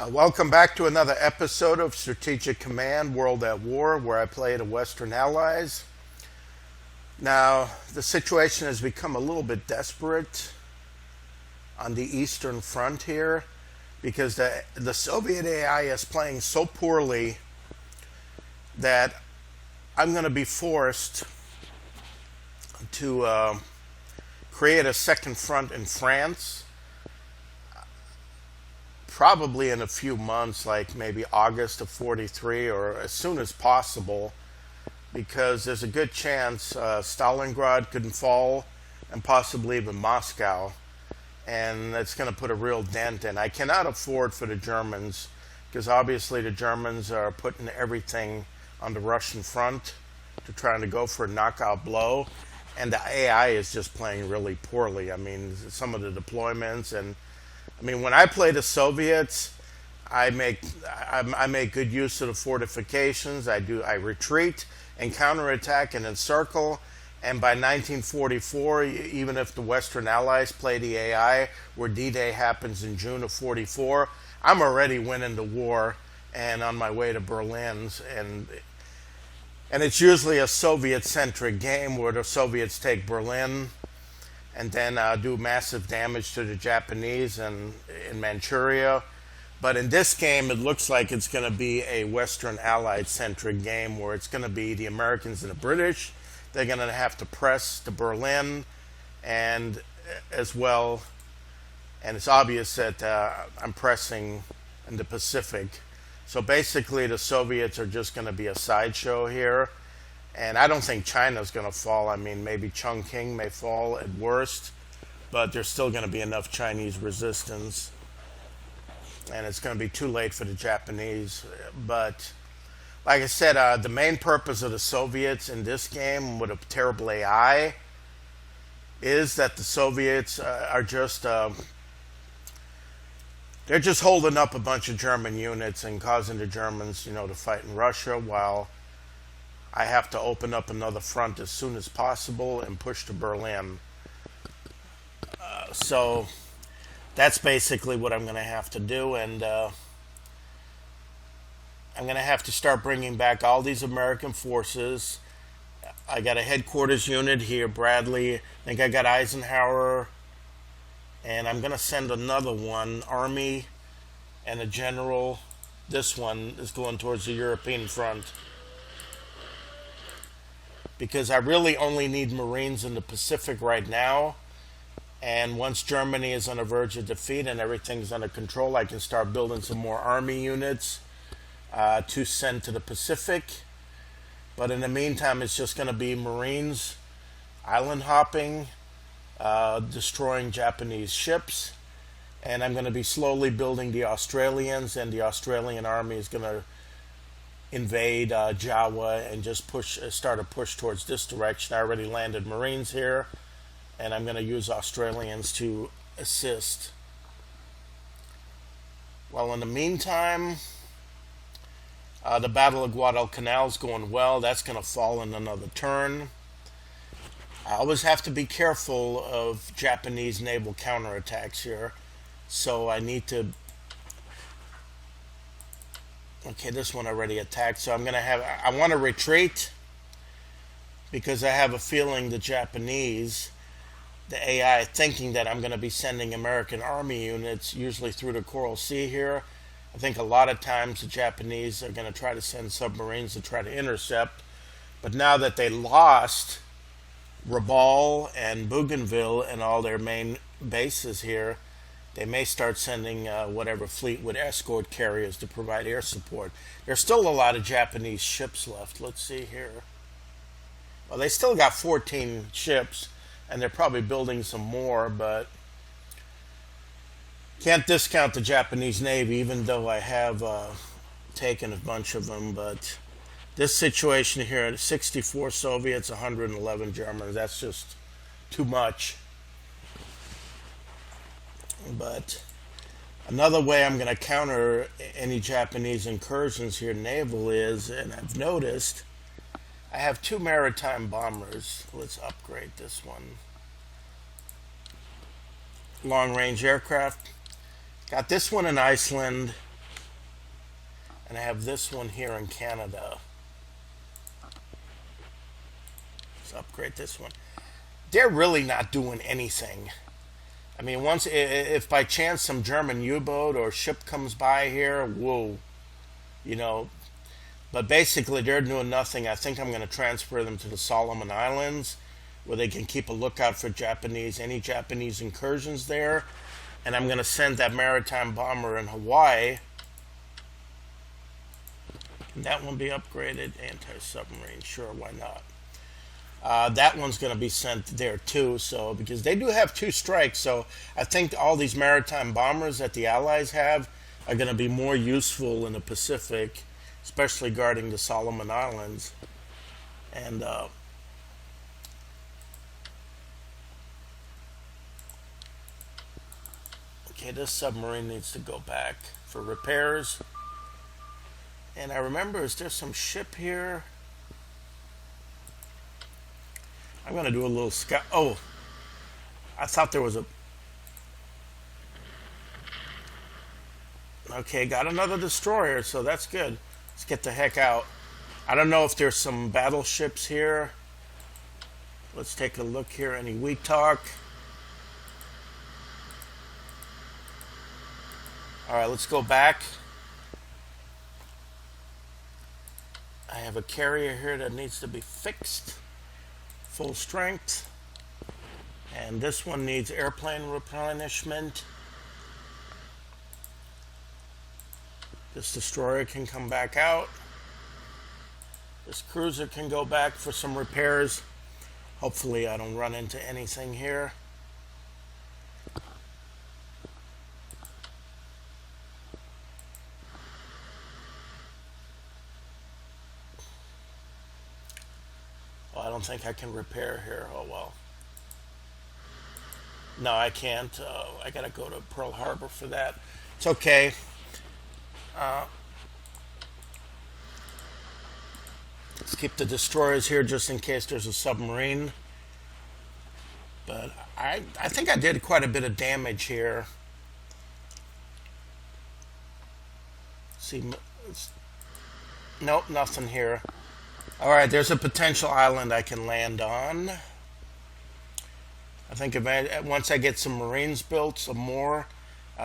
Welcome back to another episode of Strategic Command World at War, where I play the Western Allies. Now, the situation has become a little bit desperate on the Eastern Front here because the Soviet AI is playing so poorly that I'm going to be forced to create a second front in France. Probably in a few months, like maybe August of 43 or as soon as possible, because there's a good chance Stalingrad could fall and possibly even Moscow, and that's going to put a real dent in. I cannot afford for the Germans, because obviously the Germans are putting everything on the Russian front to trying to go for a knockout blow, and the AI is just playing really poorly. I mean, some of the deployments and when I play the Soviets, I make good use of the fortifications. I retreat and counterattack and encircle. And by 1944, even if the Western Allies play the AI, where D-Day happens in June of 44, I'm already winning the war and on my way to Berlin's. And it's usually a Soviet-centric game where the Soviets take Berlin and then do massive damage to the Japanese and in Manchuria. But in this game, it looks like it's going to be a Western Allied-centric game where it's going to be the Americans and the British. They're going to have to press to Berlin, and as well, and it's obvious that I'm pressing in the Pacific. So basically, the Soviets are just going to be a sideshow here. And I don't think China's going to fall. I mean, maybe Chongqing may fall at worst, but there's still going to be enough Chinese resistance. And it's going to be too late for the Japanese. But like I said, the main purpose of the Soviets in this game with a terrible AI is that the Soviets are just they're just holding up a bunch of German units and causing the Germans, to fight in Russia, while I have to open up another front as soon as possible and push to Berlin. So that's basically what I'm going to have to do, and I'm going to have to start bringing back all these American forces. I got a headquarters unit here, Bradley. I think I got Eisenhower, and I'm going to send another one, Army, and a general. This one is going towards the European front, because I really only need Marines in the Pacific right now. And once Germany is on the verge of defeat and everything's under control, I can start building some more Army units to send to the Pacific. But in the meantime, it's just going to be Marines island hopping, destroying Japanese ships. And I'm going to be slowly building the Australians, and the Australian army is going to invade Java and just start a push towards this direction. I already landed Marines here, and I'm going to use Australians to assist. Well, in the meantime, the Battle of Guadalcanal is going well. That's going to fall in another turn. I always have to be careful of Japanese naval counterattacks here, so I need to. Okay, this one already attacked, so I want to retreat, because I have a feeling the Japanese, the AI, thinking that I'm going to be sending American Army units, usually through the Coral Sea here. I think a lot of times the Japanese are going to try to send submarines to try to intercept, but now that they lost Rabaul and Bougainville and all their main bases here, they may start sending whatever fleet with escort carriers to provide air support. There's still a lot of Japanese ships left. Let's see here. Well, they still got 14 ships, and they're probably building some more, but can't discount the Japanese Navy, even though I have taken a bunch of them. But this situation here, 64 Soviets, 111 Germans, that's just too much. But another way I'm going to counter any Japanese incursions here naval is, and I've noticed, I have 2 maritime bombers. Let's upgrade this one. Long-range aircraft. Got this one in Iceland. And I have this one here in Canada. Let's upgrade this one. They're really not doing anything. I mean, once if by chance some German U-boat or ship comes by here, whoa, you know. But basically, they're doing nothing. I think I'm going to transfer them to the Solomon Islands, where they can keep a lookout for any Japanese incursions there. And I'm going to send that maritime bomber in Hawaii. Can that one be upgraded? Anti-submarine, sure, why not? That one's going to be sent there too, so because they do have 2 strikes, so I think all these maritime bombers that the Allies have are going to be more useful in the Pacific, especially guarding the Solomon Islands. And okay, this submarine needs to go back for repairs. And I remember, is there some ship here? I'm going to do a little scout. Oh, I thought there was a... Okay, got another destroyer, so that's good. Let's get the heck out. I don't know if there's some battleships here. Let's take a look here. Any weak talk? All right, let's go back. I have a carrier here that needs to be fixed. Full strength. And this one needs airplane replenishment. This destroyer can come back out. This cruiser can go back for some repairs. Hopefully I don't run into anything here. Oh, I don't think I can repair here. Oh well. No, I can't. I gotta go to Pearl Harbor for that. It's okay. Let's keep the destroyers here just in case there's a submarine. But I think I did quite a bit of damage here. See, nope, nothing here. All right, there's a potential island I can land on. I think once I get some Marines built, some more,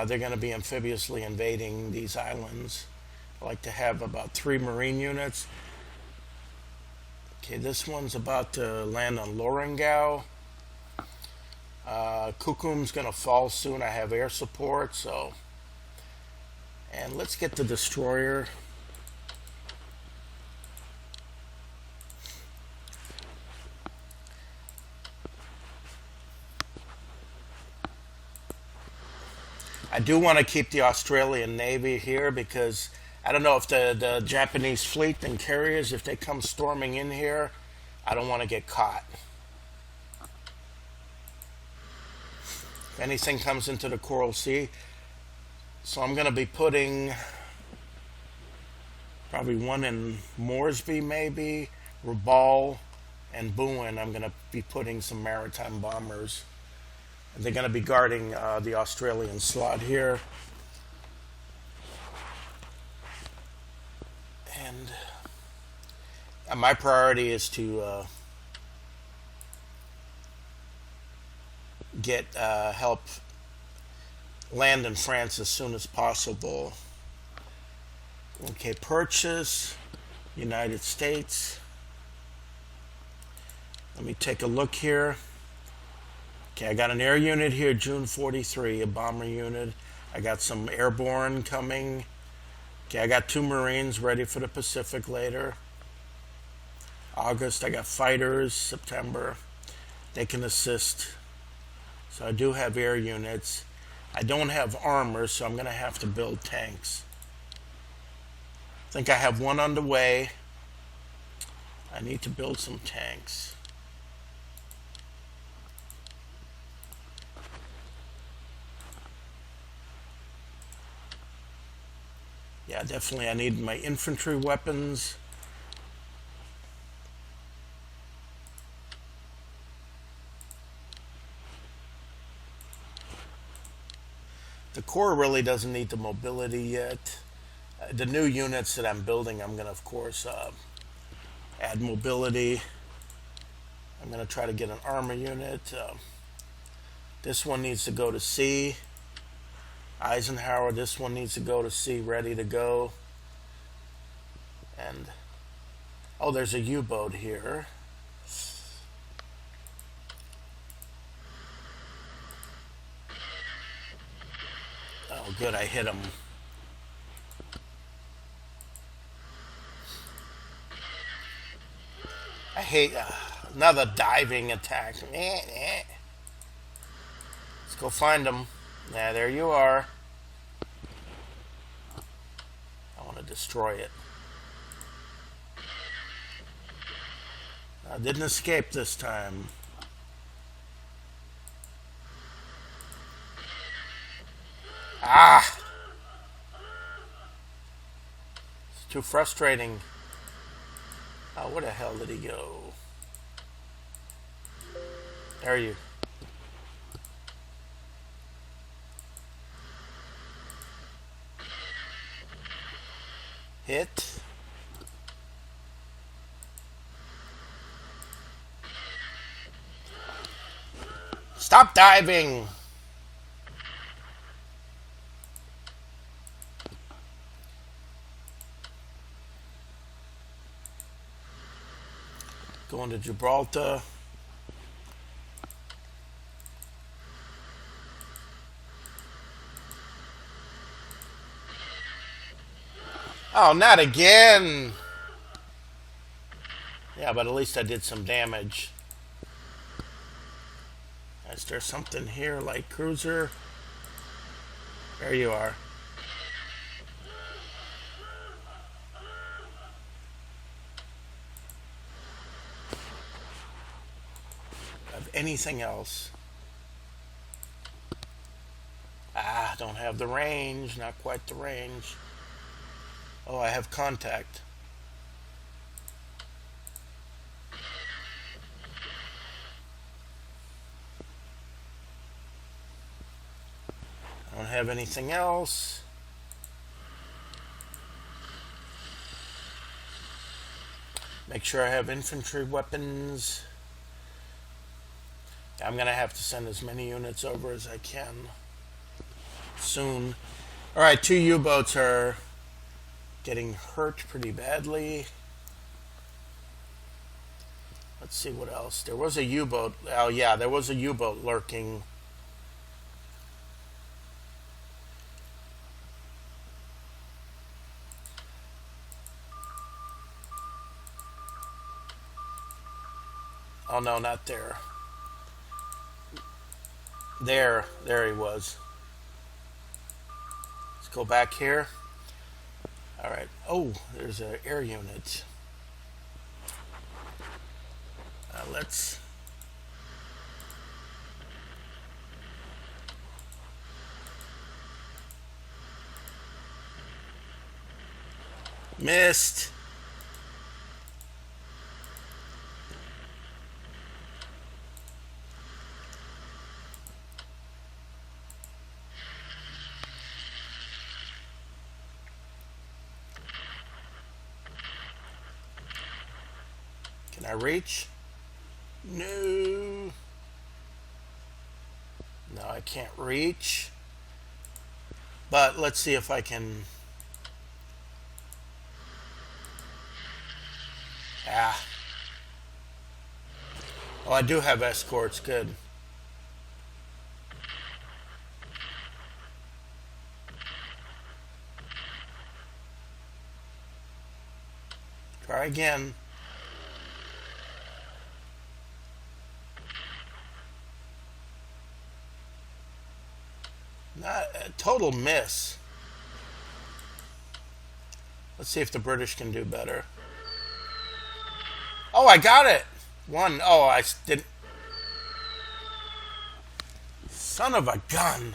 they're going to be amphibiously invading these islands. I like to have about 3 Marine units. Okay, this one's about to land on Lorengau. Kukum's going to fall soon. I have air support, so... And let's get the destroyer. I do want to keep the Australian Navy here because I don't know if the Japanese fleet and carriers, if they come storming in here, I don't want to get caught. If anything comes into the Coral Sea. So I'm going to be putting probably one in Moresby maybe, Rabaul, and Bowen. I'm going to be putting some maritime bombers. They're going to be guarding the Australian slot here. And my priority is to get help land in France as soon as possible. Okay, purchase, United States. Let me take a look here. Okay, I got an air unit here, June 43, a bomber unit. I got some airborne coming. Okay, I got 2 Marines ready for the Pacific later. August, I got fighters. September, they can assist. So I do have air units. I don't have armor, so I'm going to have to build tanks. I think I have one underway. I need to build some tanks. Yeah, definitely I need my infantry weapons. The Corps really doesn't need the mobility yet. The new units that I'm building, I'm going to, of course, add mobility. I'm going to try to get an armor unit. This one needs to go to C. Eisenhower, this one needs to go to C, ready to go. And, oh, there's a U-boat here. Oh, good, I hit him. I hate another diving attack. Let's go find him. Yeah, there you are. I want to destroy it. I didn't escape this time. Ah! It's too frustrating. Oh, where the hell did he go? There you. Hit. Stop diving! Going to Gibraltar. Oh, not again! Yeah, but at least I did some damage. Is there something here like cruiser? There you are. Have anything else? Ah, don't have the range. Not quite the range. Oh, I have contact. I don't have anything else. Make sure I have infantry weapons. I'm going to have to send as many units over as I can soon. Alright, 2 U-boats are getting hurt pretty badly. Let's see what else. There was a U-boat. Oh, yeah, there was a U-boat lurking. Oh, no, not there. There he was. Let's go back here. All right. Oh, there's an air unit. Let's. Missed. Can I reach? No. No, I can't reach. But let's see if I can. Ah. Oh, I do have escorts. Good. Try again. Not a total miss. Let's see if the British can do better. Oh, I got it. One. Oh, I didn't. Son of a gun.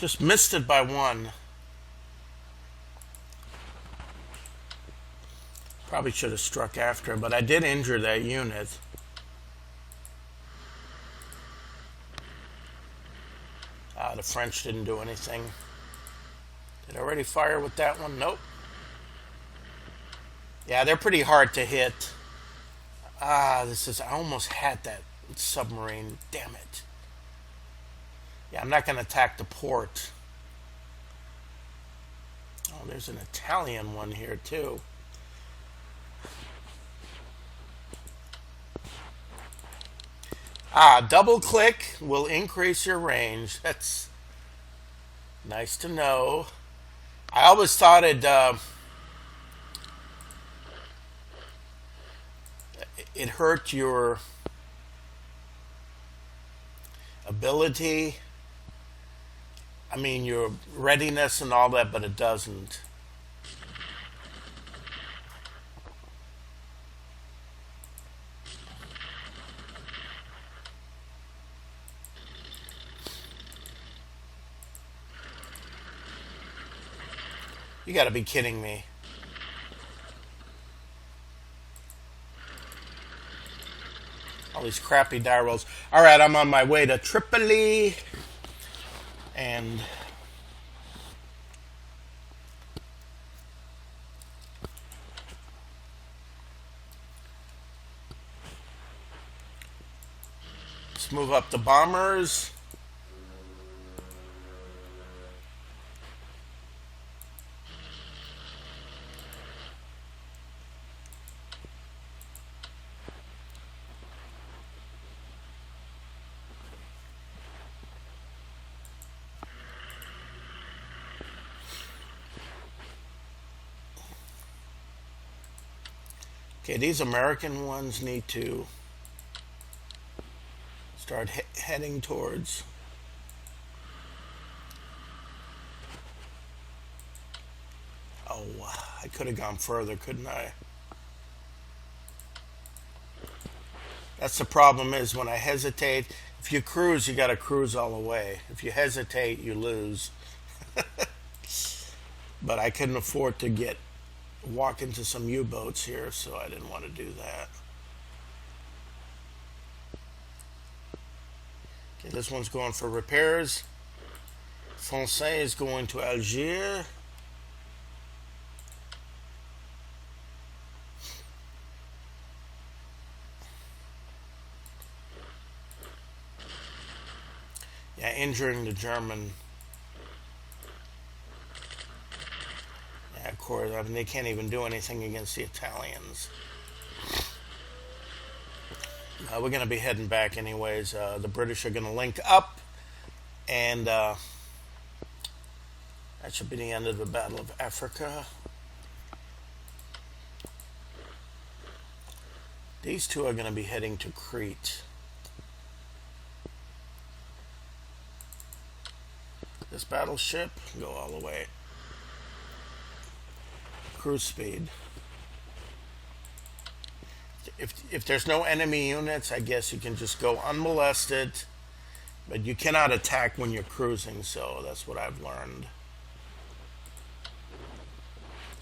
Just missed it by 1. Probably should have struck after, but I did injure that unit. The French didn't do anything. Did I already fire with that one? Nope. Yeah, they're pretty hard to hit. I almost had that submarine. Damn it. Yeah, I'm not going to attack the port. Oh, there's an Italian one here, too. Double click will increase your range. That's nice to know. I always thought it hurt your ability. I mean, your readiness and all that, but it doesn't. You gotta be kidding me. All these crappy die rolls. Alright, I'm on my way to Tripoli. And let's move up the bombers. Okay, these American ones need to start heading towards. Oh, I could have gone further, couldn't I? That's the problem is when I hesitate. If you cruise, you got to cruise all the way. If you hesitate, you lose. But I couldn't afford to walk into some U-boats here, so I didn't want to do that. Okay, this one's going for repairs. Francais is going to Algiers. Yeah, injuring the German. Yeah, of course. I mean, they can't even do anything against the Italians. We're going to be heading back anyways. The British are going to link up, and that should be the end of the Battle of Africa. These two are going to be heading to Crete. This battleship, go all the way. Cruise speed. If there's no enemy units, I guess you can just go unmolested, but you cannot attack when you're cruising, so that's what I've learned.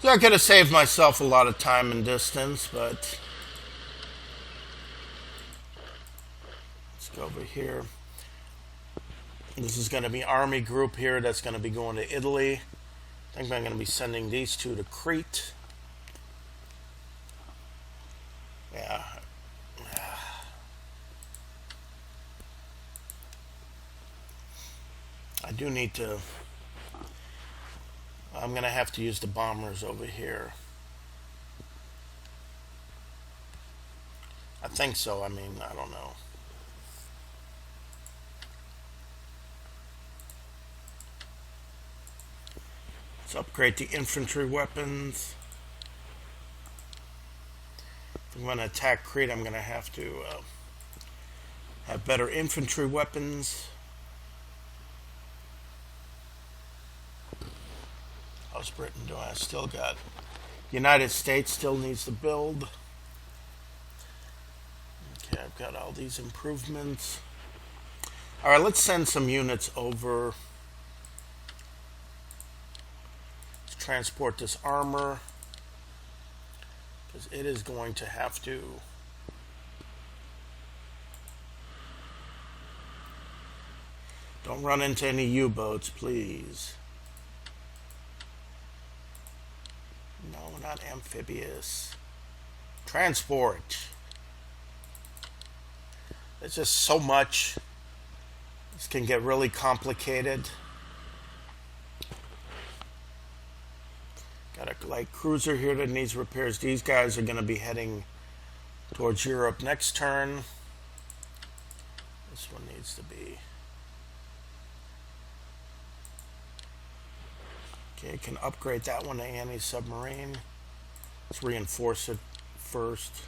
So I could have saved myself a lot of time and distance, but let's go over here. This is going to be Army Group here that's going to be going to Italy. I think I'm going to be sending these two to Crete. Yeah. I do need to. I'm going to have to use the bombers over here. I think so. I mean, I don't know. Let's upgrade the infantry weapons. If I'm going to attack Crete, I'm going to have to have better infantry weapons. How's Britain doing? I still got. United States still needs to build. Okay, I've got all these improvements. Alright, let's send some units over to transport this armor, because it is going to have to don't run into any U-boats, please. not amphibious. Transport. There's just so much. This can get really complicated. Got a light cruiser here that needs repairs. These guys are going to be heading towards Europe next turn. This one needs to be. Okay, can upgrade that one to anti-submarine. Let's reinforce it first.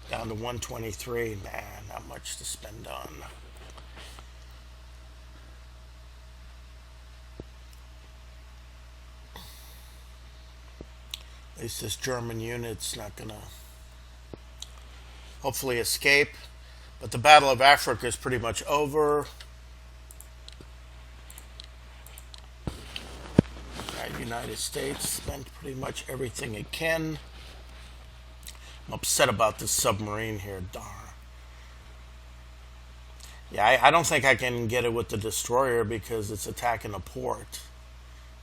Down to 123. Man, not much to spend on. At least this German unit's not gonna hopefully escape. But the Battle of Africa is pretty much over. United States spent pretty much everything it can. I'm upset about this submarine here, darn. Yeah, I don't think I can get it with the destroyer because it's attacking a port.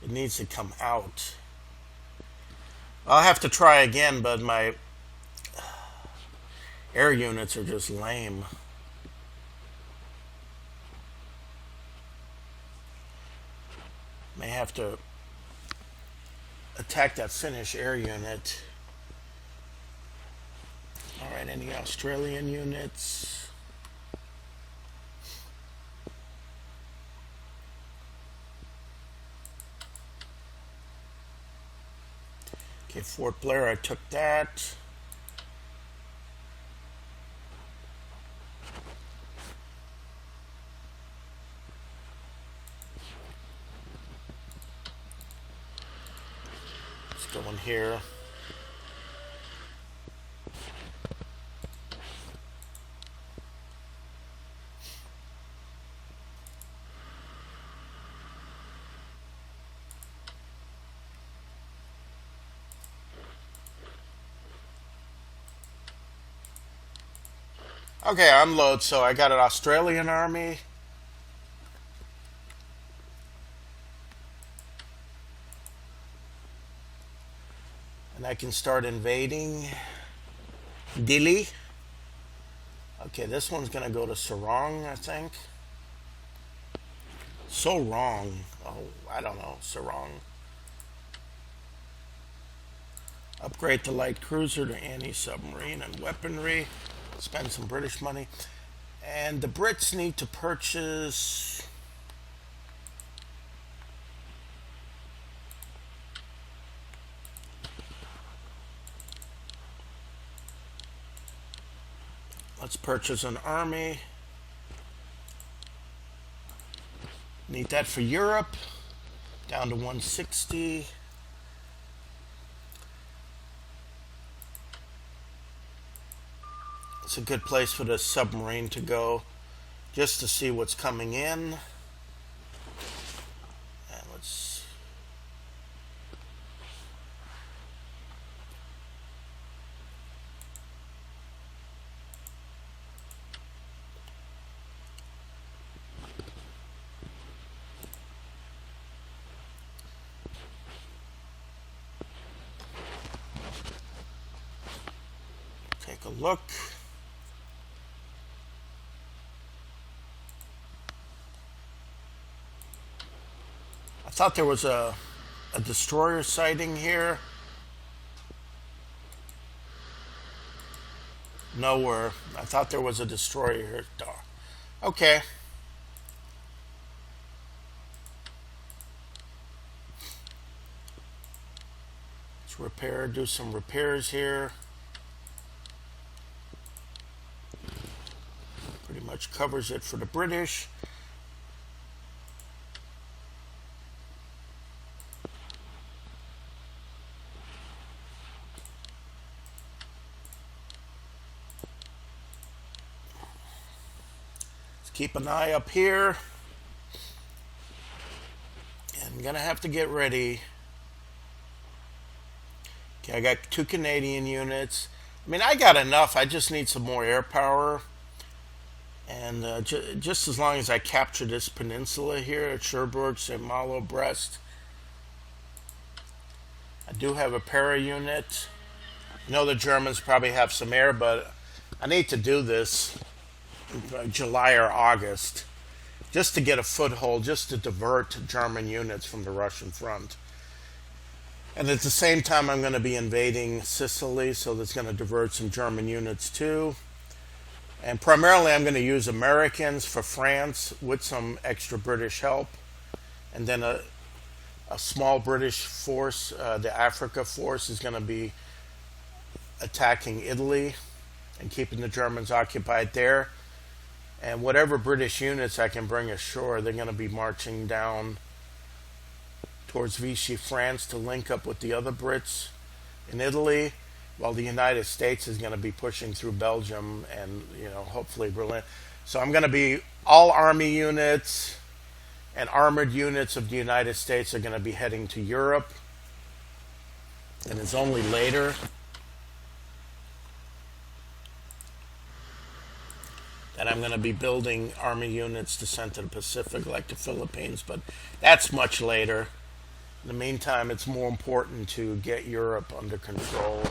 It needs to come out. I'll have to try again, but my air units are just lame. May have to attack that Finnish air unit. Alright, any Australian units? Okay, Fort Blair, I took that. Go in here. Okay, unload. So I got an Australian army. And I can start invading Dili. Okay, this one's going to go to Sarong, I think. So wrong. Oh, I don't know. Sarong. Upgrade the light cruiser to anti-submarine and weaponry. Spend some British money. And the Brits need to purchase... Let's purchase an army. Need that for Europe. Down to 160. It's a good place for the submarine to go, just to see what's coming in. And let's... take a look. I thought there was a destroyer sighting here. Nowhere. I thought there was a destroyer here. Okay. Let's repair, do some repairs here. Pretty much covers it for the British. Keep an eye up here. And I'm gonna have to get ready. Okay, I got 2 Canadian units. I mean, I got enough. I just need some more air power. And just as long as I capture this peninsula here at Cherbourg, Saint Malo, Brest, I do have a para unit. I know the Germans probably have some air, but I need to do this in July or August just to get a foothold, just to divert German units from the Russian front. And at the same time, I'm going to be invading Sicily, so that's going to divert some German units too. And primarily, I'm going to use Americans for France with some extra British help. And then a small British force, the Africa force, is going to be attacking Italy and keeping the Germans occupied there. And whatever British units I can bring ashore, they're going to be marching down towards Vichy, France, to link up with the other Brits in Italy, while the United States is going to be pushing through Belgium and, hopefully Berlin. So I'm going to be all army units and armored units of the United States are going to be heading to Europe. And it's only later that I'm going to be building army units to send to the Pacific, like the Philippines, but that's much later. In the meantime, it's more important to get Europe under control.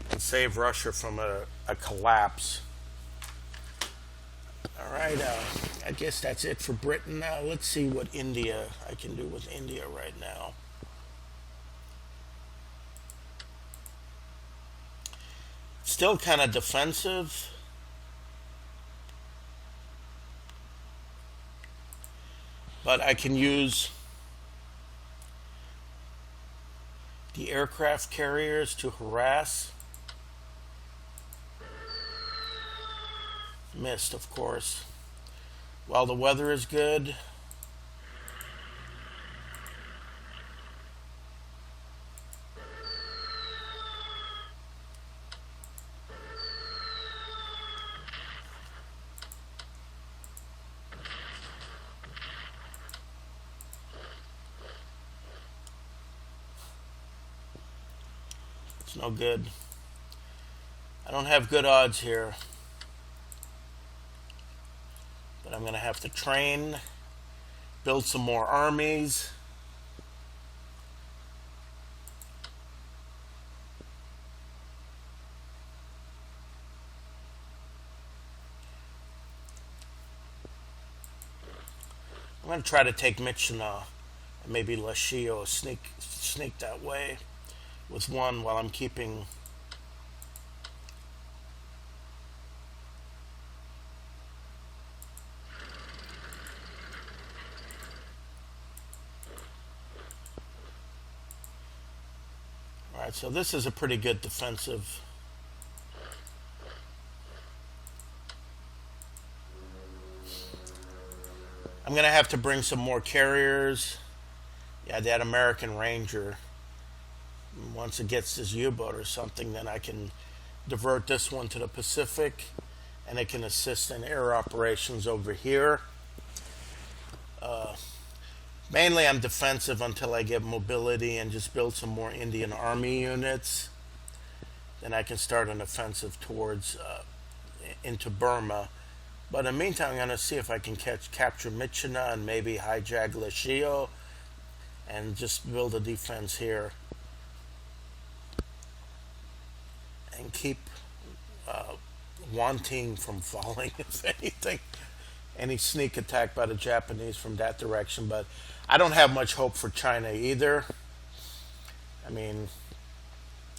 And save Russia from a collapse. All right, I guess that's it for Britain now. Let's see what I can do with India right now. Still kind of defensive. But I can use the aircraft carriers to harass. Missed, of course. While the weather is good. It's no good. I don't have good odds here. But I'm going to have to train, build some more armies. I'm going to try to take Myitkyina and maybe Lashio, sneak that way with one while I'm keeping Alright, so this is a pretty good defensive. I'm going to have to bring some more carriers. Yeah, that American Ranger. Once it gets this U-boat or something, then I can divert this one to the Pacific, and it can assist in air operations over here. Mainly I'm defensive until I get mobility and just build some more Indian Army units. Then I can start an offensive towards into Burma. But in the meantime, I'm going to see if I can capture Myitkyina and maybe hijack Lashio and just build a defense here. And keep Wanting from falling, if anything. Any sneak attack by the Japanese from that direction. But I don't have much hope for China either. I mean,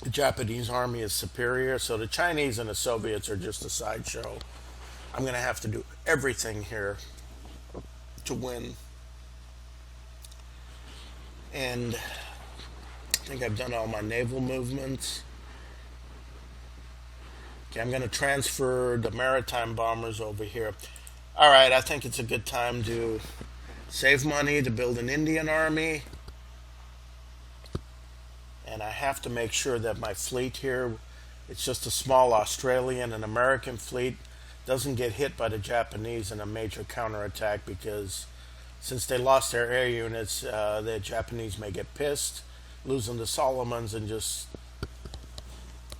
the Japanese army is superior, so the Chinese and the Soviets are just a sideshow. I'm going to have to do everything here to win. And I think I've done all my naval movements. Okay, I'm going to transfer the maritime bombers over here. Alright, I think it's a good time to save money to build an Indian army. And I have to make sure that my fleet here, it's just a small Australian and American fleet, doesn't get hit by the Japanese in a major counterattack, because since they lost their air units, the Japanese may get pissed, losing the Solomons, and just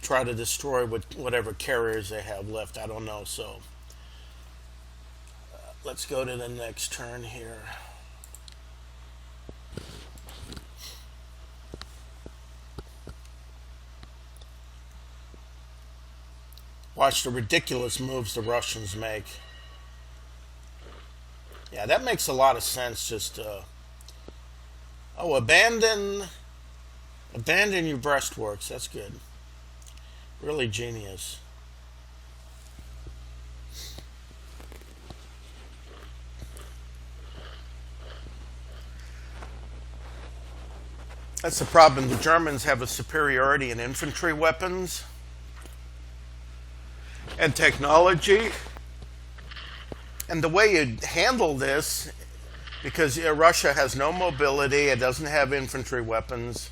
try to destroy whatever carriers they have left. I don't know. So let's go to the next turn here. Watch the ridiculous moves the Russians make. Yeah, that makes a lot of sense. Just oh, abandon your breastworks. That's good. Really genius. That's the problem. The Germans have a superiority in infantry weapons and technology. And the way you handle this, because Russia has no mobility, it doesn't have infantry weapons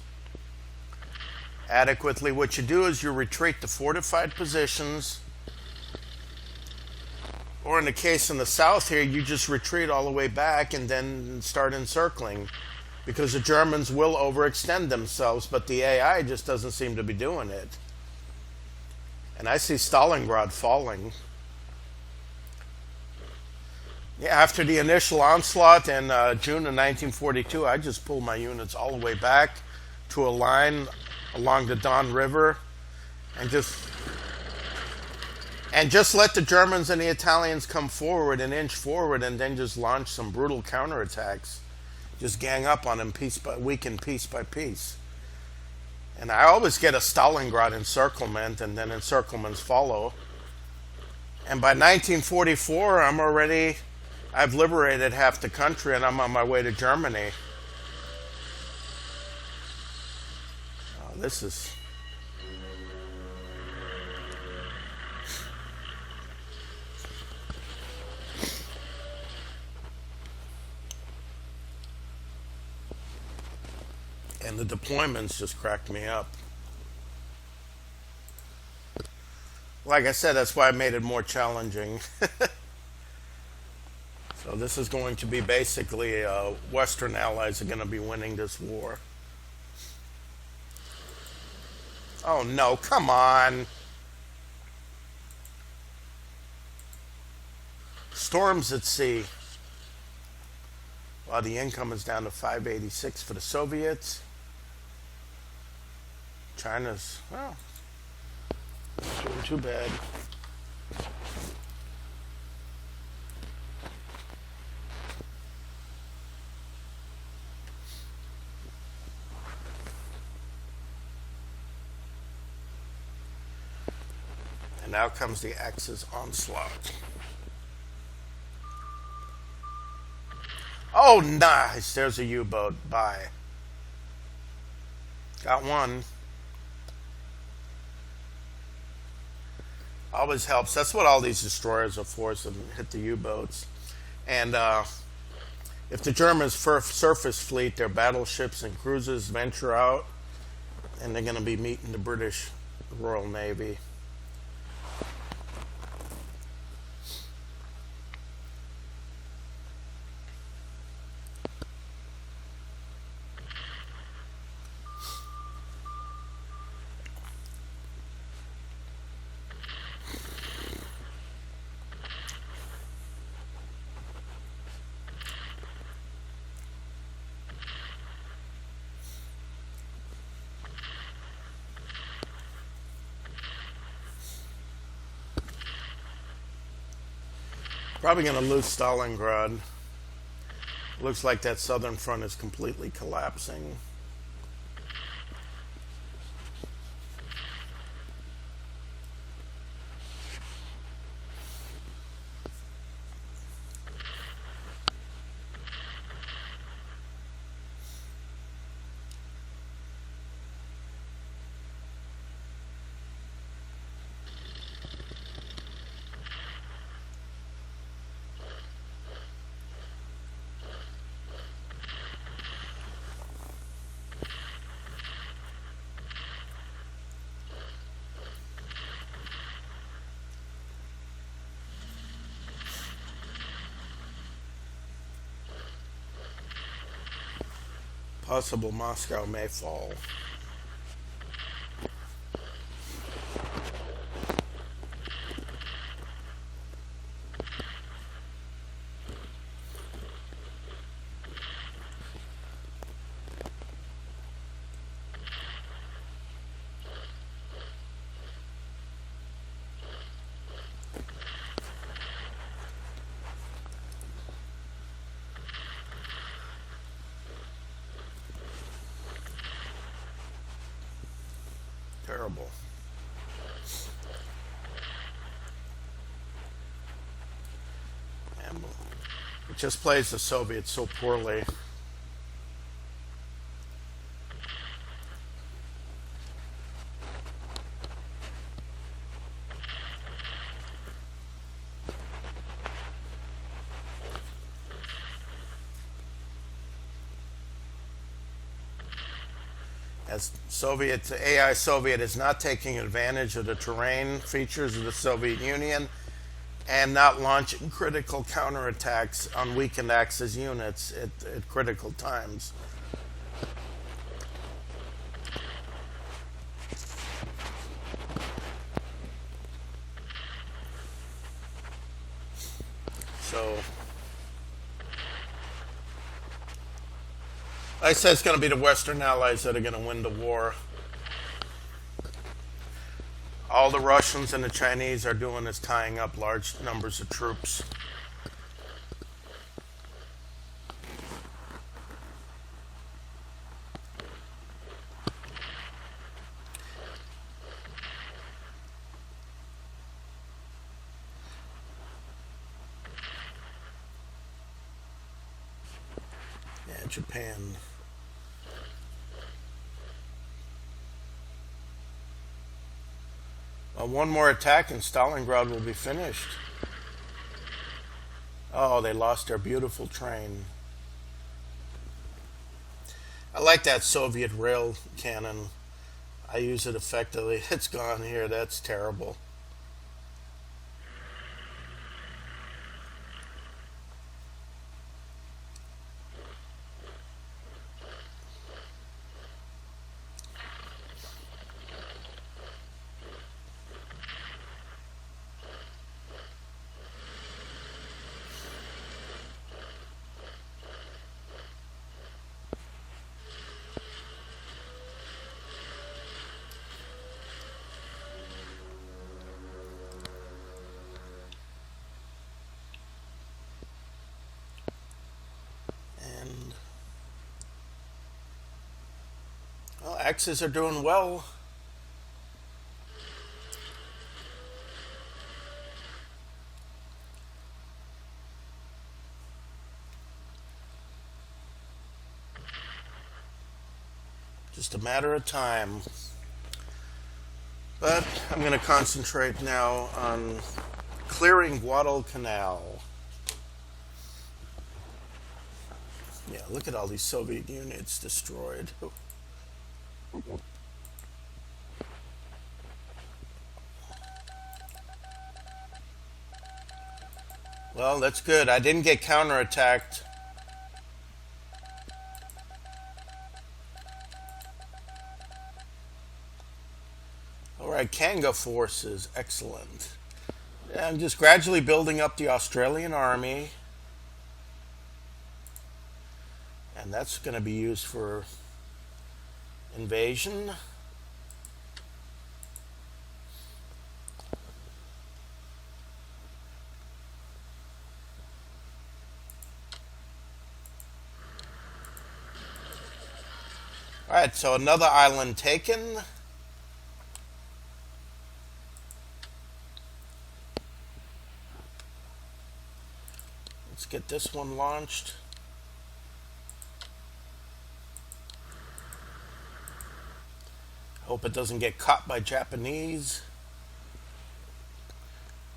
adequately, what you do is you retreat to fortified positions, or in the case in the south here, you just retreat all the way back and then start encircling, because the Germans will overextend themselves, but the AI just doesn't seem to be doing it. And I see Stalingrad falling. Yeah, after the initial onslaught in June of 1942, I just pulled my units all the way back to a line along the Don River and just let the Germans and the Italians come forward and inch forward, and then just launch some brutal counterattacks. Just gang up on them weaken piece by piece. And I always get a Stalingrad encirclement, and then encirclements follow. And by 1944, I've liberated half the country, and I'm on my way to Germany. Oh, this is... And the deployments just cracked me up. Like I said, that's why I made it more challenging. So this is going to be basically Western allies are going to be winning this war. Oh no, come on. Storms at sea. Wow, the income is down to 586 for the Soviets. China's, well, not doing too bad. And now comes the Axis onslaught. Oh, nice. There's a U-boat. Bye. Got one. Always helps. That's what all these destroyers are for, so hit the U-boats. And if the Germans' surface fleet, their battleships and cruisers venture out, and they're going to be meeting the British Royal Navy. Probably going to lose Stalingrad. Looks like that southern front is completely collapsing. Possible Moscow may fall. terrible. And it just plays the Soviets so poorly. As Soviet, AI Soviet is not taking advantage of the terrain features of the Soviet Union and not launching critical counterattacks on weakened Axis units at critical times. So I said it's going to be the Western Allies that are going to win the war. All the Russians and the Chinese are doing is tying up large numbers of troops. Yeah, Japan. One more attack and Stalingrad will be finished. Oh, they lost their beautiful train. I like that Soviet rail cannon. I use it effectively. It's gone here. That's terrible. And well, Axis are doing well. Just a matter of time. But I'm going to concentrate now on clearing Guadalcanal. Yeah, look at all these Soviet units destroyed. Well, that's good. I didn't get counterattacked. All right, Kanga forces, excellent. Yeah, I'm just gradually building up the Australian army. And that's going to be used for invasion. All right, so another island taken. Let's get this one launched. Hope it doesn't get caught by Japanese.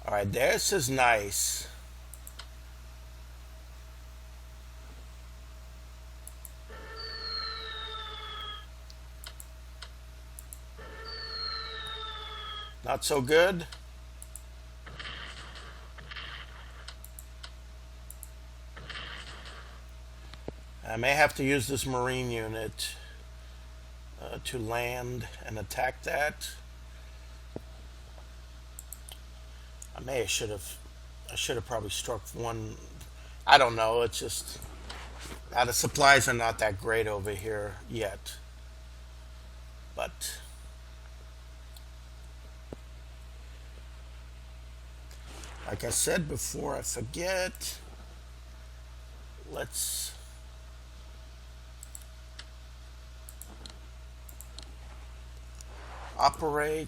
All right, this is nice. Not so good. I may have to use this Marine unit to land and attack that. I should have probably struck one. I don't know. It's just the supplies are not that great over here yet. But like I said before, I forget. Let's operate.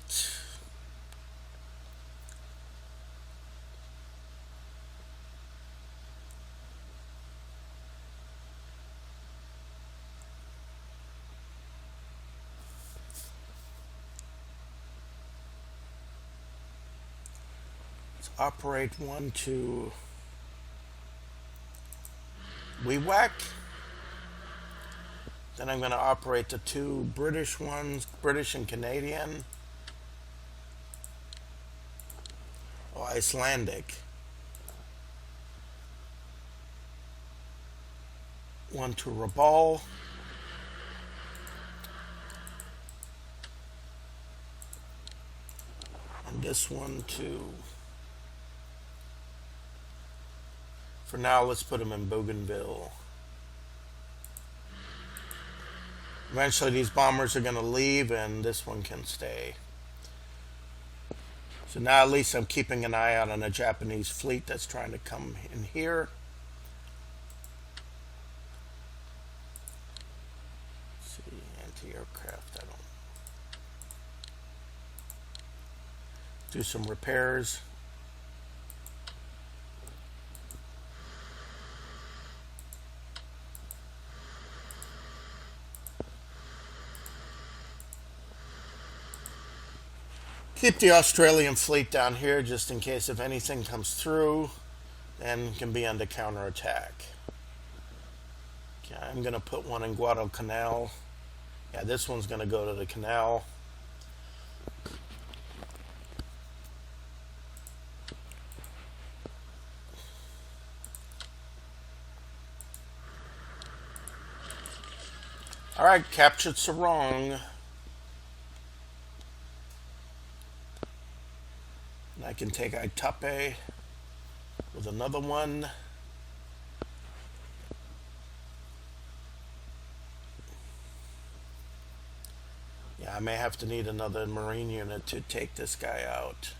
Let's operate one to WWII. Then I'm going to operate the two British ones, British and Canadian. Oh, Icelandic. One to Rabaul. And this one to... For now, let's put them in Bougainville. Eventually, these bombers are going to leave, and this one can stay. So now at least I'm keeping an eye out on a Japanese fleet that's trying to come in here. Let's see, anti-aircraft, I don't... Do some repairs. Keep the Australian fleet down here just in case if anything comes through, then can be under counterattack. Okay, I'm going to put one in Guadalcanal. Yeah, this one's going to go to the canal. Alright, captured Sarong. I can take Itape with another one. Yeah, I may have to need another Marine unit to take this guy out.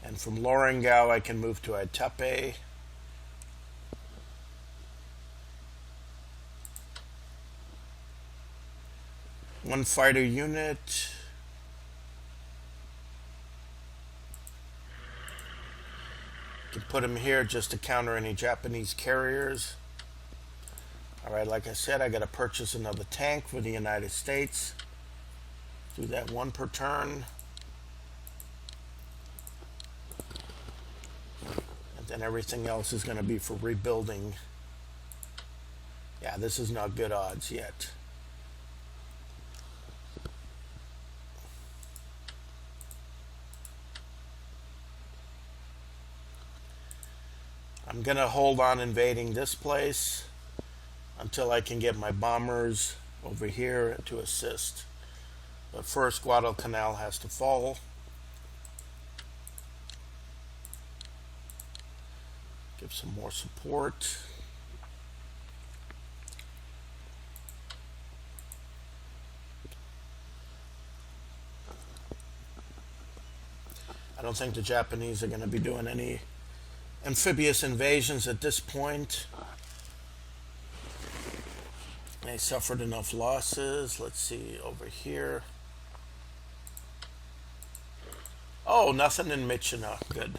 And from Lorengau, I can move to Itape. One fighter unit. Can put him here just to counter any Japanese carriers. Alright, like I said, I got to purchase another tank for the United States. Do that one per turn. And then everything else is going to be for rebuilding. Yeah, this is not good odds yet. I'm going to hold on invading this place until I can get my bombers over here to assist. But first, Guadalcanal has to fall. Give some more support. I don't think the Japanese are going to be doing any amphibious invasions at this point. They suffered enough losses. Let's see over here. Oh, nothing in Myitkyina. Good.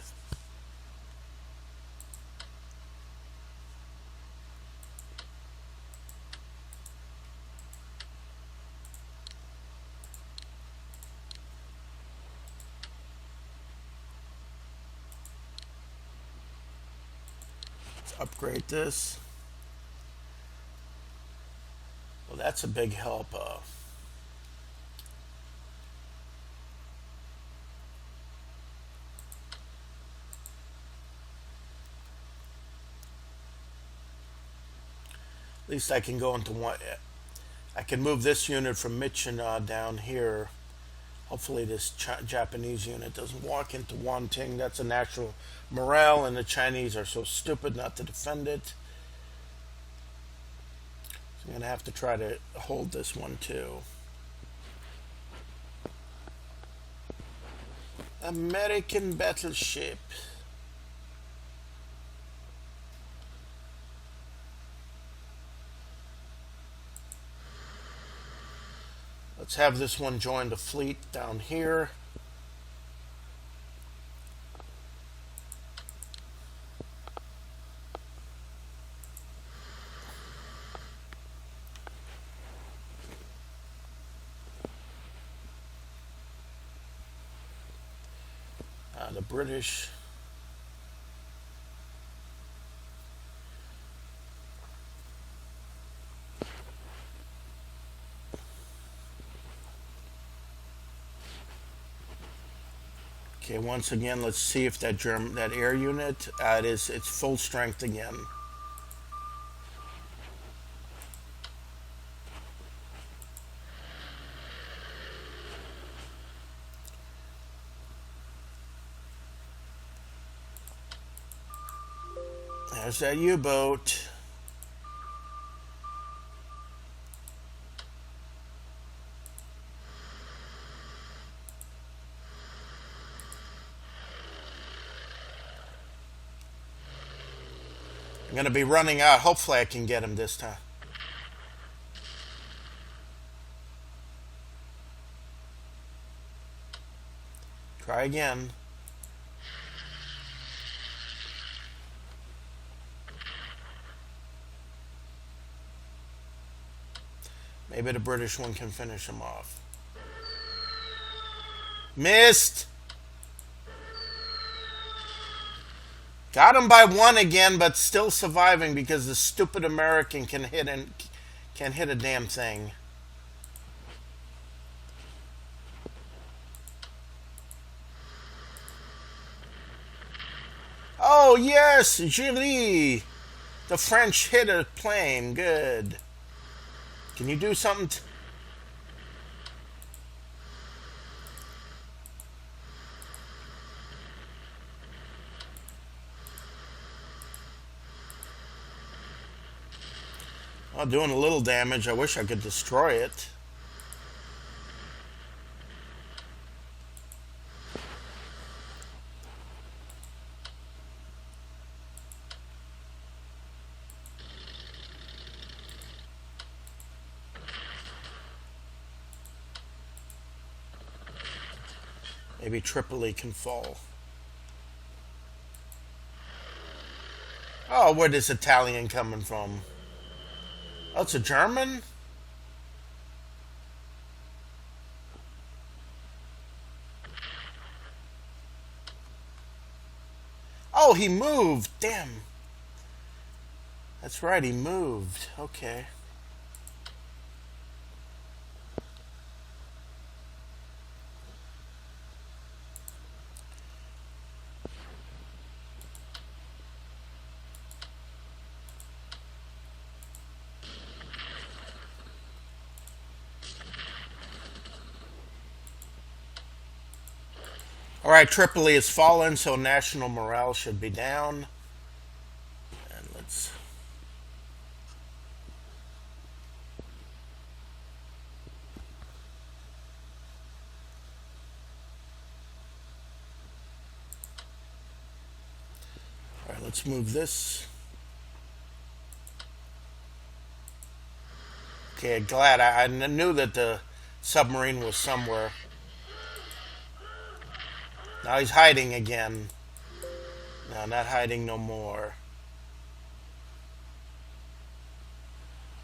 Upgrade this. Well, that's a big help. At least I can go into one. I can move this unit from Myitkyina down here. Hopefully this Japanese unit doesn't walk into Wanting. That's a natural morale, and the Chinese are so stupid not to defend it. So I'm going to have to try to hold this one too. American battleship. Let's have this one join the fleet down here. The British. Okay, once again, let's see if that air unit, it's full strength again. There's that U-boat. I'm going to be running out. Hopefully I can get him this time. Try again. Maybe the British one can finish him off. Missed! Got him by one again, but still surviving because the stupid American can't hit a damn thing. Oh yes, Julie! The French hit a plane. Good. Can you do something? Well, doing a little damage. I wish I could destroy it. Maybe Tripoli can fall. Oh, where is Italian coming from? Oh, it's a German? Oh, he moved. Damn. That's right, he moved. Okay. All right, Tripoli has fallen, so national morale should be down. And let's... All right, let's move this. Okay, glad. I knew that the submarine was somewhere. Now he's hiding again. No, not hiding no more.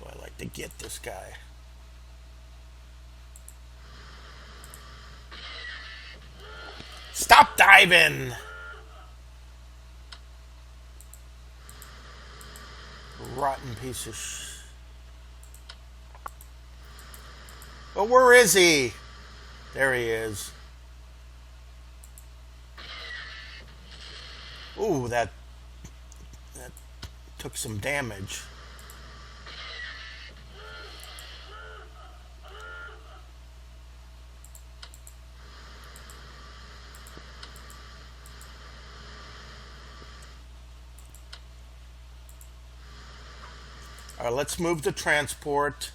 Oh, I like to get this guy. Stop diving! Rotten piece of But where is he? There he is. Ooh, that took some damage. All right, let's move the transport.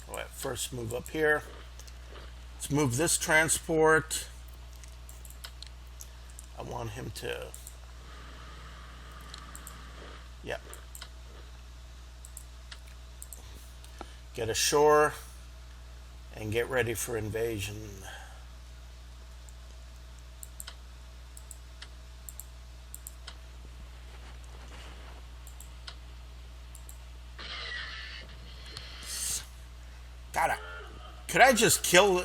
All right, first move up here. Let's move this transport. I want him to... Yep. Get ashore and get ready for invasion. God, could I just kill,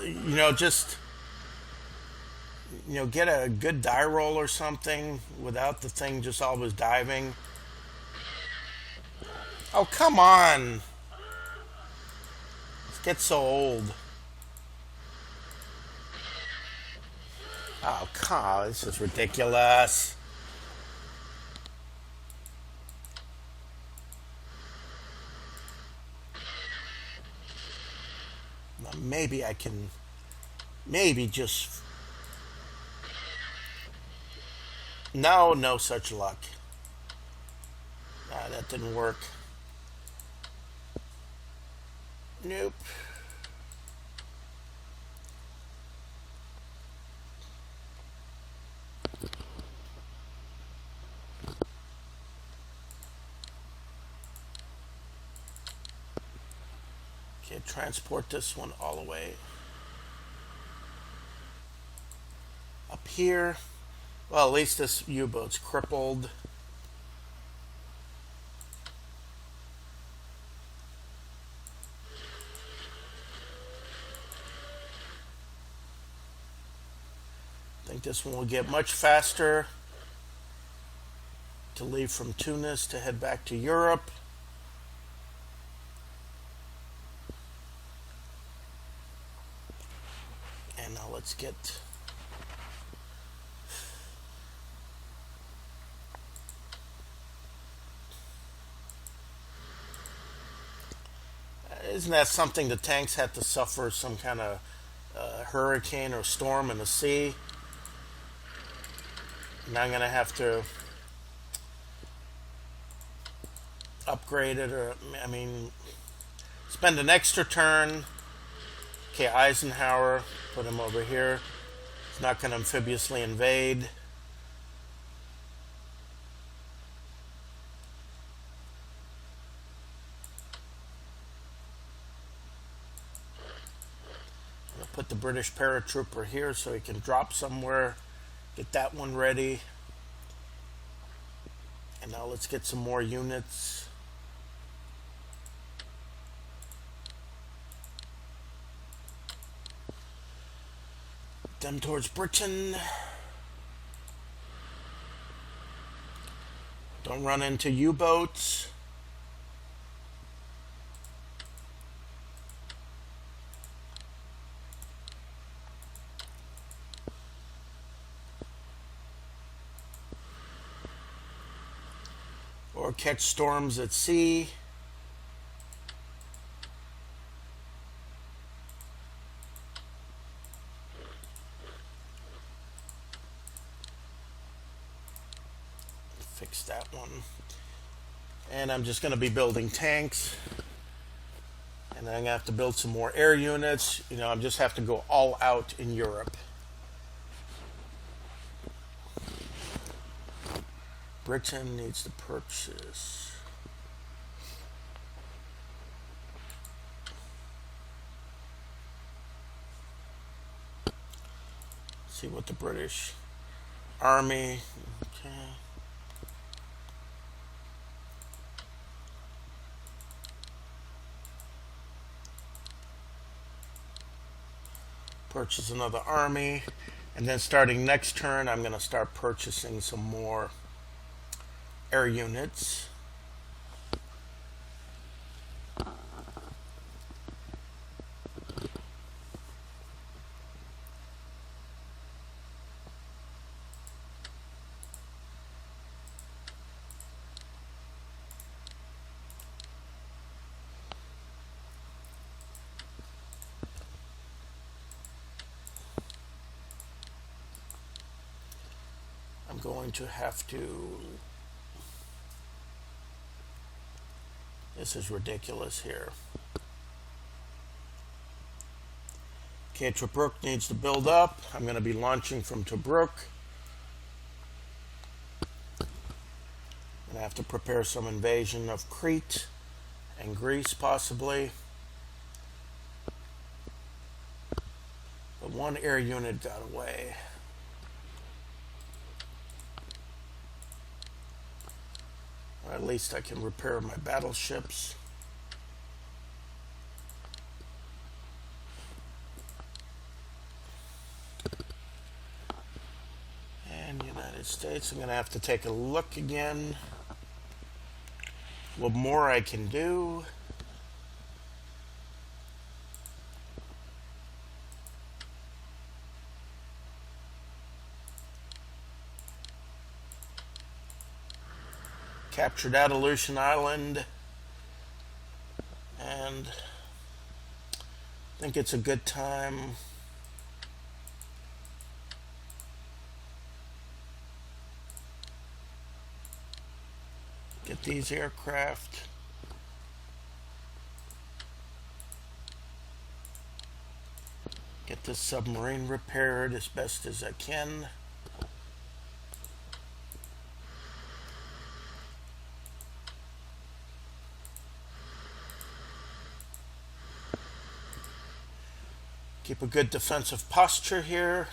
get a good die roll or something without the thing just always diving? Oh, come on. It gets so old. Oh, God, this is ridiculous. Maybe I can, maybe just, no such luck. That didn't work. Nope. Okay, transport this one all the way up here. Well, at least this U-boat's crippled. I think this one will get much faster to leave from Tunis to head back to Europe. And now let's get isn't that something the tanks had to suffer some kind of hurricane or storm in the sea? Now I'm going to have to upgrade it, or, spend an extra turn. Okay, Eisenhower, put him over here. He's not going to amphibiously invade. I'm going to put the British paratrooper here so he can drop somewhere. Get that one ready. And now let's get some more units. Them towards Britain. Don't run into U-boats. Or catch storms at sea. Fix that one. And I'm just going to be building tanks. And then I'm going to have to build some more air units. I just have to go all out in Europe. Britain needs to purchase. See what the British Army. Okay. Purchase another army. And then starting next turn, I'm going to start purchasing some more air units. I'm going to have to. This is ridiculous here. Okay, Tobruk needs to build up. I'm going to be launching from Tobruk. And I have to prepare some invasion of Crete and Greece, possibly. But one air unit got away. Or at least I can repair my battleships. And United States, I'm going to have to take a look again. What more I can do. Captured Aleutian Island, and I think it's a good time get these aircraft. Get this submarine repaired as best as I can. Keep a good defensive posture here.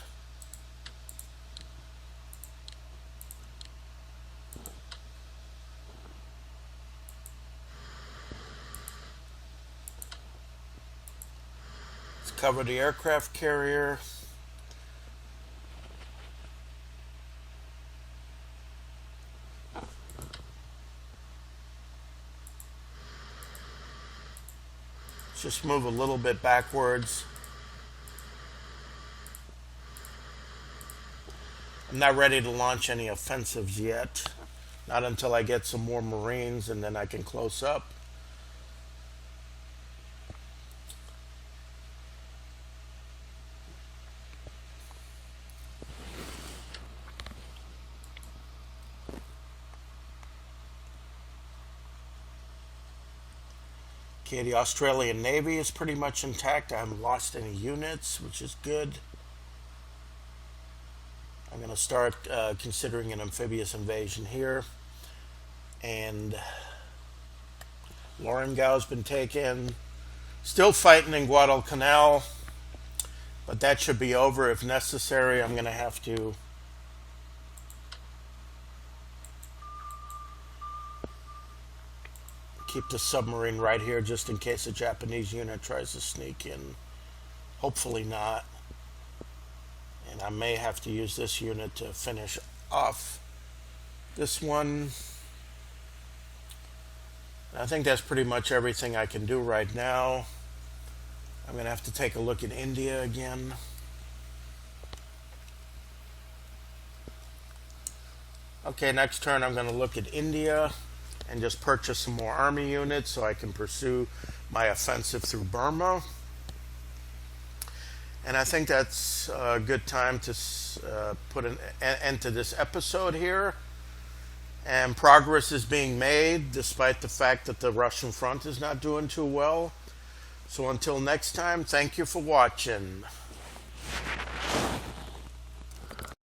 Let's cover the aircraft carrier. Let's just move a little bit backwards. I'm not ready to launch any offensives yet. Not until I get some more Marines, and then I can close up. Okay, the Australian Navy is pretty much intact. I haven't lost any units, which is good. I'm going to start considering an amphibious invasion here. And Lorengau's been taken. Still fighting in Guadalcanal, but that should be over. If necessary, I'm going to have to keep the submarine right here just in case a Japanese unit tries to sneak in. Hopefully not. And I may have to use this unit to finish off this one. I think that's pretty much everything I can do right now. I'm going to have to take a look at India again. Okay, next turn I'm going to look at India and just purchase some more army units so I can pursue my offensive through Burma. And I think that's a good time to put an end to this episode here. And progress is being made despite the fact that the Russian front is not doing too well. So until next time, thank you for watching.